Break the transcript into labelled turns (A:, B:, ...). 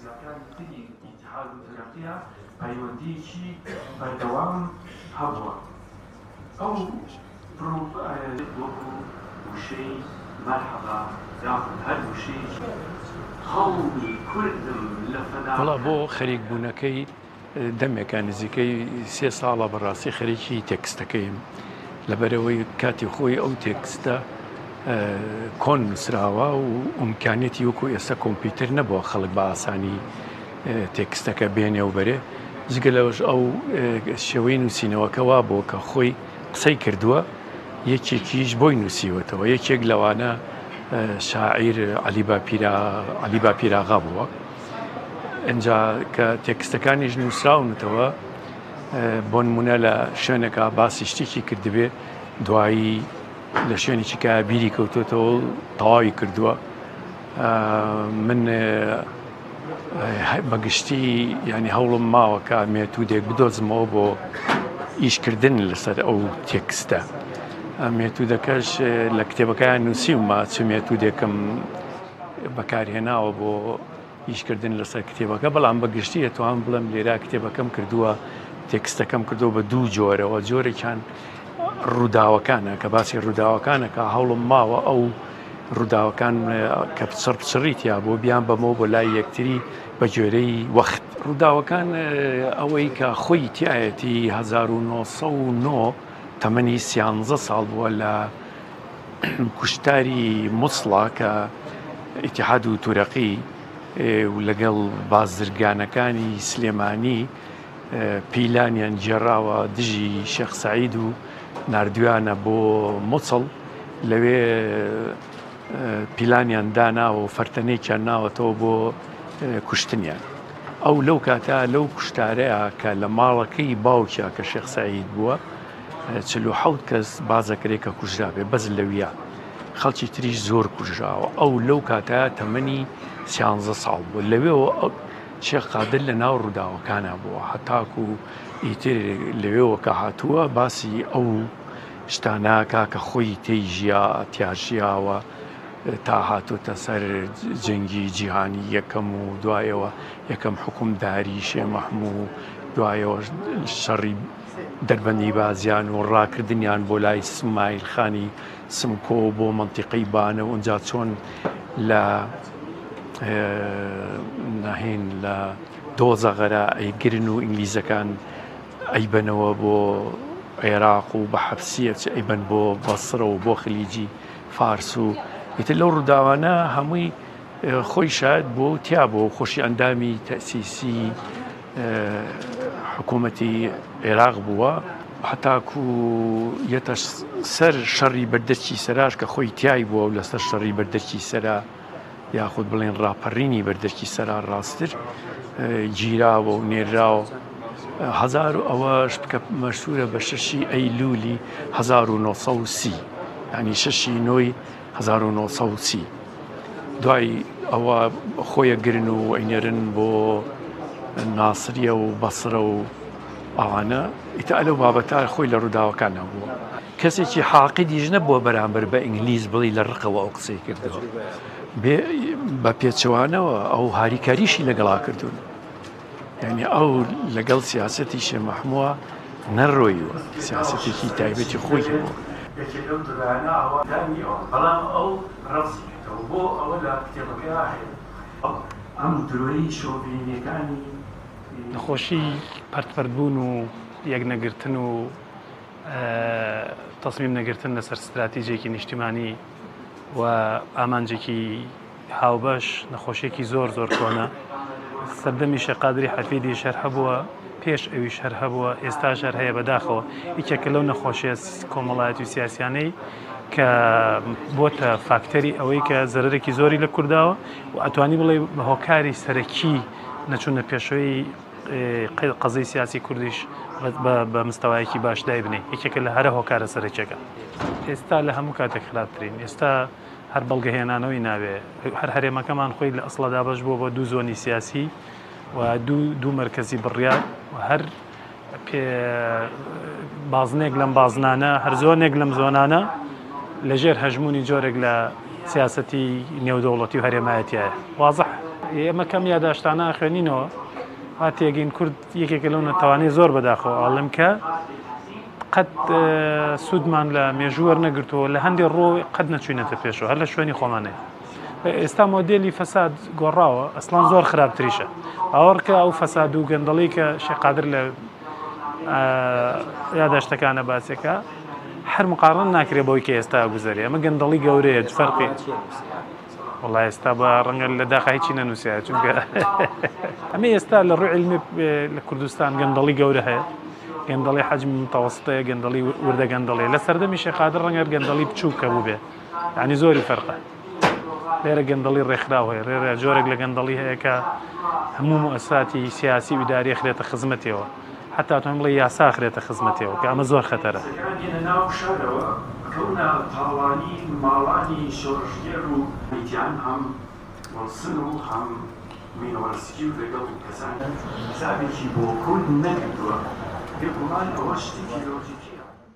A: سیاسیەکانی تری ئیتیحاد و تەرەققیە پەیوەندیەکی بەردەوام هەبووە. ئەو وەکو وشەی مەرحەبا یاخود هەر وشەیەکی خەڵکی کوردم لە فەدا
B: وەڵا بۆ خەریکبوونەکەی دەمێکە نزیکەی 3 ساڵە بەڕاستی خەریکی تێکستەکەیم لەبەرەوەی کاتی خۆی ئەو تێکستە کۆن نووسراوە و ئیمکانێتی وەکو ئێستا کۆمپیوتەر نەبووە خەڵک بە ئاسانی تێکستەکە بێنێ و بەرێ جگە لەوەش ئەو شێوەی نووسینەوەکەوا بۆ کە خۆی قسەی کردووە یەکێکیش بۆی نووسیوەتەوە یەکێک لەوانە شاعیر عەلی باپیراغا بووە ئەنجا کە تێکستەکانیش نووسراونەتەوە بۆ نمونە لە شوێنێکە باسی شتێکی کردبێ دوایی لە شوێنێکی کە بیری کەوتۆتەوە تەواوی کردووە من بەگشتی ینی هەوڵم ماوە کە مێتودێک بدۆزمەوە بۆ ئیشکردن لەسەر ئەو تێکستە مێتودەکەش لە کتێبەکەیان نووسیومە چ مێتودێکم بەکارهێناوە بۆ ئیشکردن لەسەر کتێبەکە بەڵام بەگشتی ئەتوان بڵم لێرا کتێبەکەم کردووە تێکستەکەم کردو بە دوو جۆرەوە جۆرێکیان ڕووداوەکانە کە باسی ڕووداوەکانە کە هەوڵم ماوە ئەو ڕووداوەکان کە پچڕیتیا بۆ بیان بەمەوە بۆ لای یەکتری بە جۆرەی وەخت ڕووداوەکان ئەوەی کە خۆی تایەتی 1909 تەمەنی 13 ساڵ بووە لە کوشتاری مووسڵا کە ئیتیحاد و تورەقی و لەگەڵ بازرگانەکانی سلێمانی پیلانیان جێراوە دژی شێخ سەعید و نردویانە بۆ مووسڵ لەوێ پیلانیان داناوە و فەرتەنێکیان ناوەتەوە بۆ کوشتنیان ئەو لەو کاتە لەو کوشتارەیە کە لە ماڵەکەی باوکیا کە شێخ سەعید بووە 47 کەس بازەکرێکە کوژرابێ بەز لەویە خەڵکی تریش زۆر کوژراوە ئەو لەو کاتە تەمەنی 13 ساڵ بوو لەوێەوە شێخ قادر لە ناو ڕووداوەکانە بووە هەتاکو ئیتر لەوێەوە کە هاتووە باسی ئەو شتاناکە کە خۆی تێیژیا تیاژیاوە تا هاتوتە سەر جەنگی جیهانی یەکەم و دوایەوە یەکەم حکومداری شێ مەحموو دوایەوە شەڕی دەربەندی بازیان و ڕاکردنیان بۆ لای سمایل خانی سمکۆ بۆ منتیقەی بانە و ئەنجا چۆن لە ناهێن لە دۆزەغەرە ئەیگرن و ئینگلیزەکان ئەیبەنەوە بۆ عێراق و بە حەفسیە ئەیبەن بۆ بەسرە و بۆ خلیجی فارس و ئیتر لەو ڕووداوانە هەمووی خۆی شاید بۆ تیا بۆ خۆشی ئەندامی تەسیسی حکوومەتی عێراق بووە هەتاکو یەتە سەر شەڕی بەردەرکی سەراش کە خۆی تیای بووە و لەسەر شەڕی بەردەرکی سەرا یاخود بڵێن ڕاپەڕینی بەردەرکی سەرا ڕاستتر گیراوە و نێراوە هەزار و ئەوەش بکە مەشهورە بە 6 ئەیلولی 1930 ینی 6 نۆی 1930 دوای ئەوە خۆیە گرن و ئەینێرن بۆ ناسریە و بەسرە و ئەوانە ئیتا لەو بابەتە خۆی لە ڕووداوەکانە بووە کەسێکی حاقیدیش نەبووە بەرامبەر بە ئینگلیز بڵی لە ڕقەوە ئەو قسەی کردەوە بە پێچەوانەوە ئەو هاریکاریشی لەگەڵا کردوون یعنی ئەو لەگەڵ سیاسەتی شێ مەحمووە نەڕۆیوە سیاسەتێکی تایبەتی خۆی هەبووە
A: بەڵام ئەو ڕەوسی کردەوە بۆ ئەوە لە کتێبەکە هەیە ئەم درۆیی شۆڤینیەکانی
C: نەخۆشی پەرتبوون و یەک نەگرتن و تەسمیم نەگرتن لەسەر استراتیژێکی نیشتیمانی و ئامانجێکی هاوبەش نەخۆشیێکی زۆر زۆر کۆنە سەردەمی شێخ قادری حەفیدی شەر هەبووە پێش ئەویش هەر هەبووە ئێستا شەر هەیە بەداخەوە یەکێکە لەو نەخۆشیە کۆمەڵایەتی و سیاسیانەی کە بۆتە فاکتەری ئەوەی کە زەرەرێکی زۆری لە کورداوە و ئەتوانی بڵێ بە هۆکاری سەرەکی نەچوونە پێشەوەی قەزەی سیاسی کوردیش بە مستەوایەکی باش دای بنێ یەکێکە لە هەرە هۆکارە سەرەکیەکە ئێستا لە هەموو کاتێک خراپترین ئێستا هەر بەڵگەهێنانەوەی ناوێ هەر هەرێمەکەمان خۆی لە ئەسڵەدا بەش بووە بۆ دوو زۆنی سیاسی و دوو مرکزی بڕیار و هەر بازنێک لەم بازنانە هەر زۆنێک لەم زۆنانە لەژێر هەژمونی جۆرێک لە سیاسەتی نێودەوڵەتی و هەرێمایەتیایە وازح ئێمە کەم یاداشتانە خوێنینەوە ها تێگەین کورد یەکێکە لەو نەتوانێت زۆر بەداخەوە ئاڵم کە قەت سوودمان لە مێژووە نەگرتووە لە هەندێک ڕۆ قەت نەچوینەتە پێشەوە هەر لە شوێنی خۆمانەیە ئێستا مۆدێلی فەساد گۆڕاوە ئەسڵان زۆر خراپتریشە ئەوەڕکە ئەو فەساد و گەندەڵی کە شێقادر لە یاداشتەکانە باسێکە هەر مقارن ناکرێت بەوەی کە ئێستا گوزەری ئەمە گەندەڵی گەورەیە فەرقی وڵای ئێستا بە ڕەنگە لە داخایکی نەنووسیا چونکە ئەمە ئێستا لە ڕووی علمی لە کوردستان گەندەڵی گەورە هەیە گەندەڵی حەجم متەوەسطەیە گەندەڵی وردە گەندەڵی لە سەردەمی شێقادر ڕەنگە گەندەڵی بچووکە بوو بێ یعنی زۆری فەرقە لێرە گەندەڵی ڕێکخراو هەیە ڕێرە جۆرێک لە گەندەڵی هەیە کە هەموو مؤسساتی سیاسی و ئیداری خرێتە خزمەتەوە حتا تۆم بڵێ یاسا خرێتە خزمەتەوە کە ئەمە زۆر خەتەرە
A: ناو شارەوە کەونە پاڵانی ماڵانی شۆڕژگێر و میتیان هەم وەڵسن و هەم مینۆرسکی و لەگەڵ کەسان حسابێکی بۆ کورد نەکردووە بێگومان ئەوە شتێکی لۆجیکی